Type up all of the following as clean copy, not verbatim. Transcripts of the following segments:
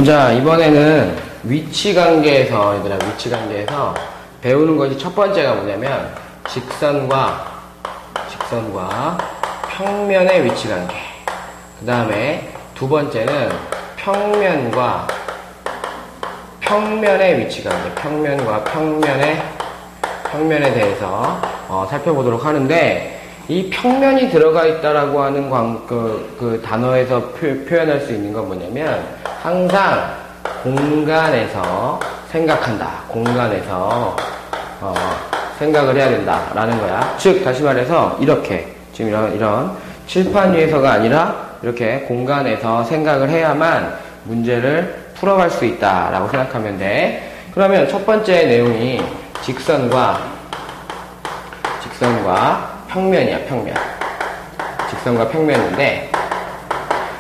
자, 이번에는 위치관계에서, 얘들아, 위치관계에서 배우는 것이 첫 번째가 뭐냐면, 직선과 평면의 위치관계. 그 다음에 두 번째는 평면과 평면의 위치관계. 평면과 평면에 대해서 살펴보도록 하는데, 이 평면이 들어가 있다라고 하는 그 단어에서 표현할 수 있는 건 뭐냐면, 항상 공간에서 생각한다. 공간에서 생각을 해야 된다라는 거야. 즉, 다시 말해서 이렇게 지금 이런 칠판 위에서가 아니라 이렇게 공간에서 생각을 해야만 문제를 풀어갈 수 있다라고 생각하면 돼. 그러면 첫 번째 내용이 직선과 평면이야. 평면. 직선과 평면인데,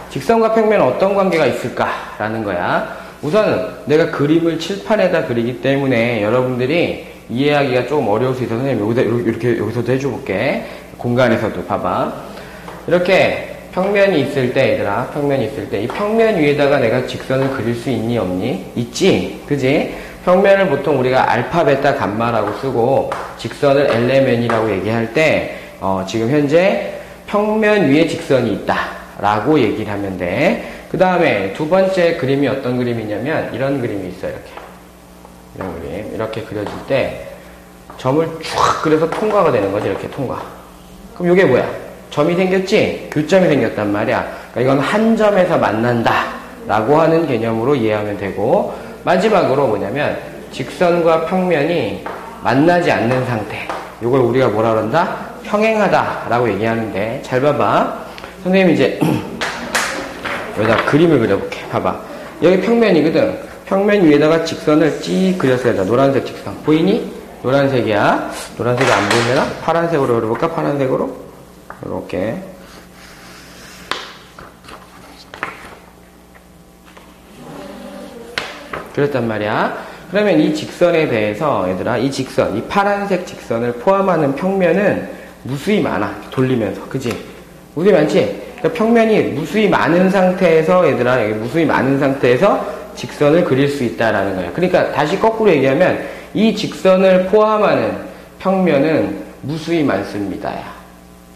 직선과 평면은 어떤 관계가 있을까라는 거야. 우선은 내가 그림을 칠판에다 그리기 때문에 여러분들이 이해하기가 조금 어려울 수 있어서 선생님 여기서도 해줘볼게. 공간에서도 봐봐. 이렇게 평면이 있을 때, 얘들아, 평면이 있을 때, 이 평면 위에다가 내가 직선을 그릴 수 있니, 없니? 있지? 그지? 평면을 보통 우리가 알파, 베타, 감마라고 쓰고, 직선을 엘레멘이라고 얘기할 때, 지금 현재 평면 위에 직선이 있다. 라고 얘기를 하면 돼. 그 다음에 두 번째 그림이 어떤 그림이냐면, 이런 그림이 있어요, 이렇게. 이런 그림. 이렇게 그려질 때, 점을 쫙 그려서 통과가 되는 거지, 이렇게 통과. 그럼 이게 뭐야? 점이 생겼지? 교점이 생겼단 말이야. 그러니까 이건 한 점에서 만난다. 라고 하는 개념으로 이해하면 되고, 마지막으로 뭐냐면, 직선과 평면이 만나지 않는 상태. 이걸 우리가 뭐라 그런다? 평행하다. 라고 얘기하는데, 잘 봐봐. 선생님이 이제, 여기다 그림을 그려볼게. 봐봐. 여기 평면이거든. 평면 위에다가 직선을 찌 그렸어야 돼. 노란색 직선. 보이니? 노란색이야. 노란색이 안 보이려나? 파란색으로 그려볼까? 파란색으로? 이렇게. 그랬단 말이야. 그러면 이 직선에 대해서, 얘들아, 이 직선, 이 파란색 직선을 포함하는 평면은 무수히 많아. 돌리면서. 그지? 무수히 많지? 그러니까 평면이 무수히 많은 상태에서, 얘들아, 여기 무수히 많은 상태에서 직선을 그릴 수 있다라는 거야. 그러니까 다시 거꾸로 얘기하면 이 직선을 포함하는 평면은 무수히 많습니다.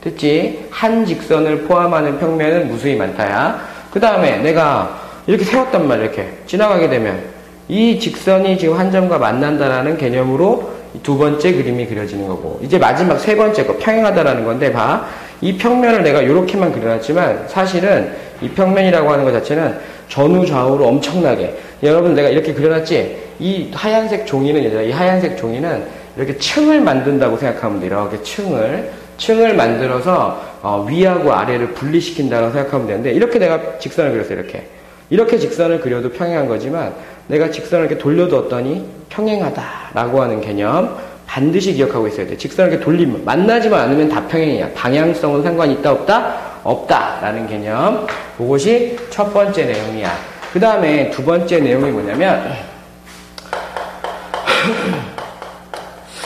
됐지? 한 직선을 포함하는 평면은 무수히 많다야. 그 다음에 내가 이렇게 세웠단 말이야. 이렇게 지나가게 되면 이 직선이 지금 한 점과 만난다라는 개념으로 두 번째 그림이 그려지는 거고, 이제 마지막 세 번째 거 평행하다라는 건데, 봐. 이 평면을 내가 이렇게만 그려놨지만 사실은 이 평면이라고 하는 것 자체는 전후 좌우로 엄청나게, 여러분 내가 이렇게 그려놨지? 이 하얀색 종이는, 이 하얀색 종이는 이렇게 층을 만든다고 생각하면 돼. 이렇게 층을 만들어서 위하고 아래를 분리시킨다고 생각하면 되는데, 이렇게 내가 직선을 그렸어요. 이렇게 직선을 그려도 평행한 거지만 내가 직선을 이렇게 돌려두었더니 평행하다라고 하는 개념 반드시 기억하고 있어야 돼. 직선을 이렇게 돌리면, 만나지만 않으면 다 평행이야. 방향성은 상관이 있다, 없다? 없다라는 개념. 그것이 첫 번째 내용이야. 그 다음에 두 번째 내용이 뭐냐면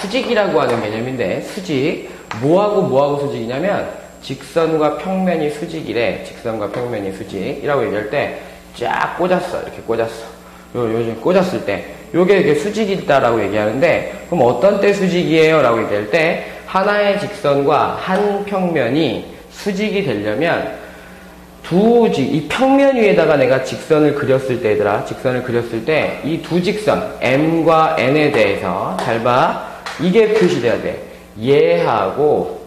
수직이라고 하는 개념인데, 수직. 뭐하고 수직이냐면 직선과 평면이 수직이래. 직선과 평면이 수직이라고 얘기할 때 쫙 꽂았어. 이렇게 꽂았어. 요즘 꽂았을 때 요게 이렇게 수직이다라고 얘기하는데, 그럼 어떤 때 수직이에요? 라고 얘기할 때, 하나의 직선과 한 평면이 수직이 되려면 이 평면 위에다가 내가 직선을 그렸을 때, 얘들아, 직선을 그렸을 때 이 두 직선 M과 N에 대해서 잘 봐. 이게 표시돼야 돼. 얘하고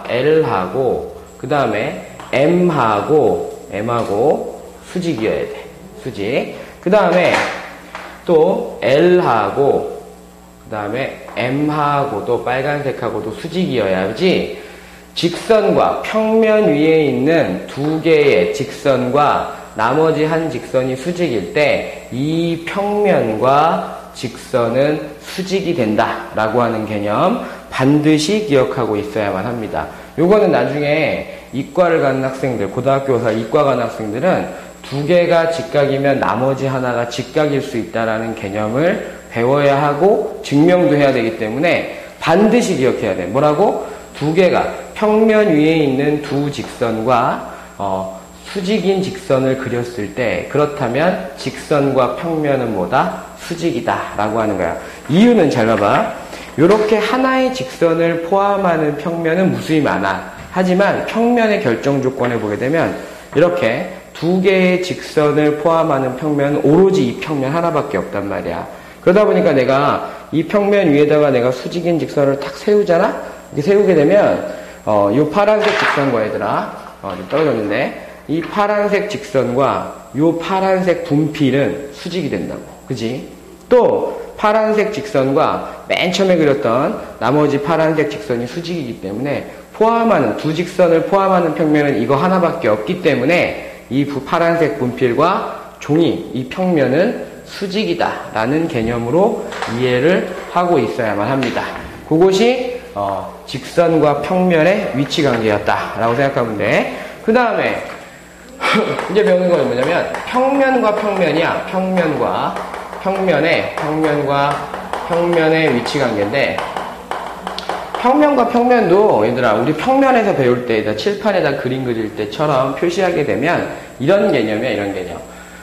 L하고 그 다음에 M하고 수직이어야 돼. 수직. 그 다음에 또 L하고 그 다음에 M하고도 빨간색하고도 수직이어야지, 직선과 평면 위에 있는 두 개의 직선과 나머지 한 직선이 수직일 때 이 평면과 직선은 수직이 된다라고 하는 개념 반드시 기억하고 있어야만 합니다. 요거는 나중에 이과를 가는 학생들, 고등학교 가서 이과 가는 학생들은 두 개가 직각이면 나머지 하나가 직각일 수 있다라는 개념을 배워야 하고 증명도 해야 되기 때문에 반드시 기억해야 돼. 뭐라고? 두 개가 평면 위에 있는 두 직선과 수직인 직선을 그렸을 때 그렇다면 직선과 평면은 뭐다? 수직이다 라고 하는 거야. 이유는 잘 봐봐. 이렇게 하나의 직선을 포함하는 평면은 무수히 많아. 하지만 평면의 결정 조건을 보게 되면 이렇게 두 개의 직선을 포함하는 평면은 오로지 이 평면 하나밖에 없단 말이야. 그러다 보니까 내가 이 평면 위에다가 내가 수직인 직선을 탁 세우잖아? 이렇게 세우게 되면 이 파란색 직선과 얘들아 좀 떨어졌는데 이 파란색 직선과 이 파란색 분필은 수직이 된다고. 그지? 또 파란색 직선과 맨 처음에 그렸던 나머지 파란색 직선이 수직이기 때문에 포함하는 두 직선을 포함하는 평면은 이거 하나밖에 없기 때문에 이 파란색 분필과 종이 이 평면은 수직이다 라는 개념으로 이해를 하고 있어야만 합니다. 그것이 직선과 평면의 위치 관계였다 라고 생각하면 돼. 그 다음에 이제 배우는 건 뭐냐면 평면과 평면이야. 평면과 평면의 위치 관계인데 평면과 평면도 얘들아 우리 평면에서 배울 때 칠판에다 그림 그릴 때처럼 표시하게 되면 이런 개념이야. 이런 개념.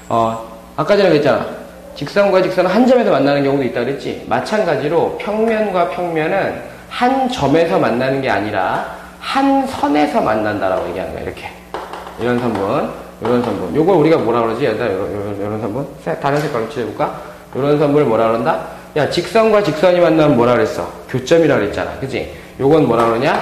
아까 전에 그랬잖아. 직선과 직선은 한 점에서 만나는 경우도 있다 그랬지. 마찬가지로 평면과 평면은 한 점에서 만나는 게 아니라 한 선에서 만난다라고 얘기하는 거야. 이렇게 이런 선분, 이런 선분. 요걸 우리가 뭐라 그러지? 얘들아, 이런 선분. 다른 색깔로 칠해볼까? 이런 선분을 뭐라 그런다? 야, 직선과 직선이 만나면 뭐라 그랬어? 교점이라 그랬잖아. 그치? 요건 뭐라 그러냐?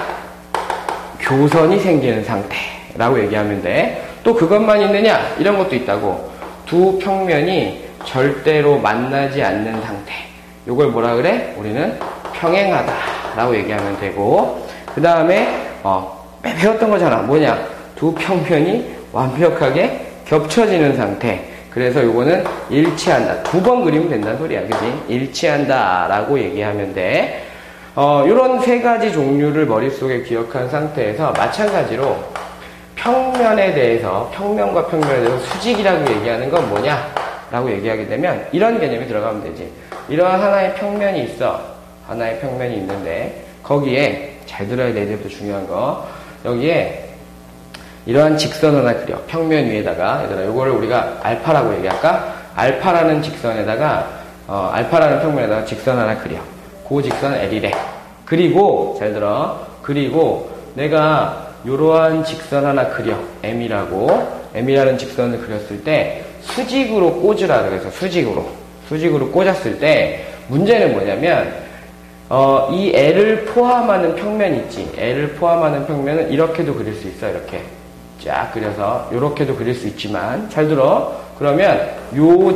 교선이 생기는 상태라고 얘기하면 돼. 또 그것만 있느냐? 이런 것도 있다고. 두 평면이 절대로 만나지 않는 상태. 요걸 뭐라 그래? 우리는 평행하다라고 얘기하면 되고. 그 다음에, 배웠던 거잖아. 뭐냐? 두 평면이 완벽하게 겹쳐지는 상태. 그래서 요거는 일치한다. 두 번 그리면 된다는 소리야. 그지? 일치한다 라고 얘기하면 돼. 요런 세 가지 종류를 머릿속에 기억한 상태에서 마찬가지로 평면에 대해서, 평면과 평면에 대해서 수직이라고 얘기하는 건 뭐냐? 라고 얘기하게 되면 이런 개념이 들어가면 되지. 이러한 하나의 평면이 있어. 하나의 평면이 있는데 거기에 잘 들어야 돼. 이제부터 중요한 거. 여기에 이러한 직선 하나 그려. 평면 위에다가 얘들아 요거를 우리가 알파라고 얘기할까? 알파라는 직선에다가 알파라는 평면에다가 직선 하나 그려. 그 직선 L이래. 그리고 잘 들어. 그리고 내가 요러한 직선 하나 그려. M이라는 직선을 그렸을 때 수직으로 꽂으라 그래서 수직으로 꽂았을 때 문제는 뭐냐면 이 L을 포함하는 평면 있지. L을 포함하는 평면은 이렇게도 그릴 수 있어. 이렇게 쫙 그려서 요렇게도 그릴 수 있지만 잘 들어. 그러면 요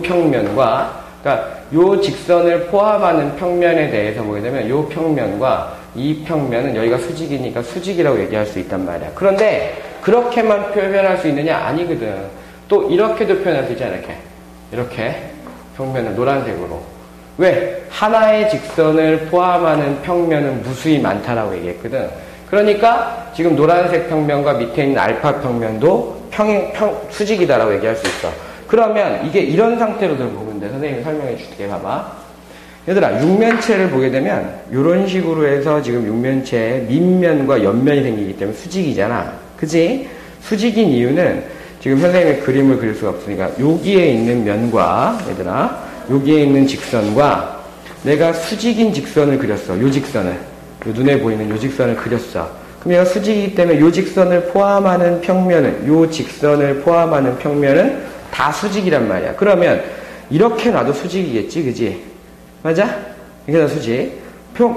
평면과 그러니까 요 직선을 포함하는 평면에 대해서 보게 되면 요 평면과 이 평면은 여기가 수직이니까 수직이라고 얘기할 수 있단 말이야. 그런데 그렇게만 표현할 수 있느냐? 아니거든. 또 이렇게도 표현할 수 있잖아. 이렇게 평면을 노란색으로. 왜? 하나의 직선을 포함하는 평면은 무수히 많다라고 얘기했거든. 그러니까 지금 노란색 평면과 밑에 있는 알파 평면도 수직이다라고 얘기할 수 있어. 그러면 이게 이런 상태로 보면 돼. 선생님이 설명해 줄게. 봐봐. 얘들아, 육면체를 보게 되면 이런 식으로 해서 지금 육면체에 밑면과 옆면이 생기기 때문에 수직이잖아. 그치? 수직인 이유는 지금 선생님의 그림을 그릴 수가 없으니까 여기에 있는 면과 얘들아 여기에 있는 직선과 내가 수직인 직선을 그렸어. 요 직선을. 요 눈에 보이는 요 직선을 그렸어. 그럼 얘가 수직이기 때문에 요 직선을 포함하는 평면은, 요 직선을 포함하는 평면은 다 수직이란 말이야. 그러면 이렇게 놔도 수직이겠지, 그지? 맞아? 이게 다 수직.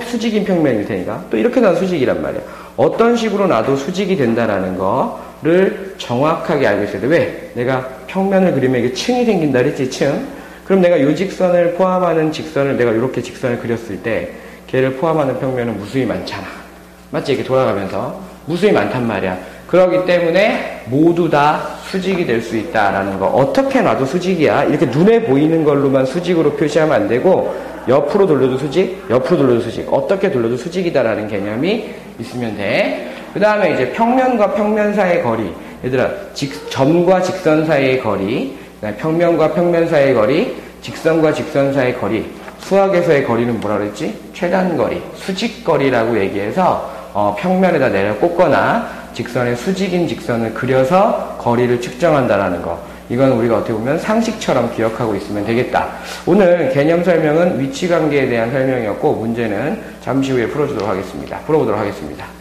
수직인 평면일 테니까. 또 이렇게 놔도 수직이란 말이야. 어떤 식으로 놔도 수직이 된다라는 거를 정확하게 알고 있어야 돼. 왜? 내가 평면을 그리면 이게 층이 생긴다 그랬지, 층. 그럼 내가 요 직선을 포함하는 직선을 내가 이렇게 직선을 그렸을 때 걔를 포함하는 평면은 무수히 많잖아. 맞지? 이렇게 돌아가면서 무수히 많단 말이야. 그렇기 때문에 모두 다 수직이 될 수 있다라는 거. 어떻게 놔도 수직이야. 이렇게 눈에 보이는 걸로만 수직으로 표시하면 안 되고 옆으로 돌려도 수직, 옆으로 돌려도 수직. 어떻게 돌려도 수직이다라는 개념이 있으면 돼. 그 다음에 이제 평면과 평면 사이의 거리. 얘들아, 점과 직선 사이의 거리, 평면과 평면 사이의 거리, 직선과 직선 사이의 거리. 수학에서의 거리는 뭐라 그랬지? 최단거리, 수직거리라고 얘기해서 평면에다 내려 꽂거나 직선의 수직인 직선을 그려서 거리를 측정한다라는 거. 이건 우리가 어떻게 보면 상식처럼 기억하고 있으면 되겠다. 오늘 개념 설명은 위치관계에 대한 설명이었고 문제는 잠시 후에 풀어보도록 하겠습니다.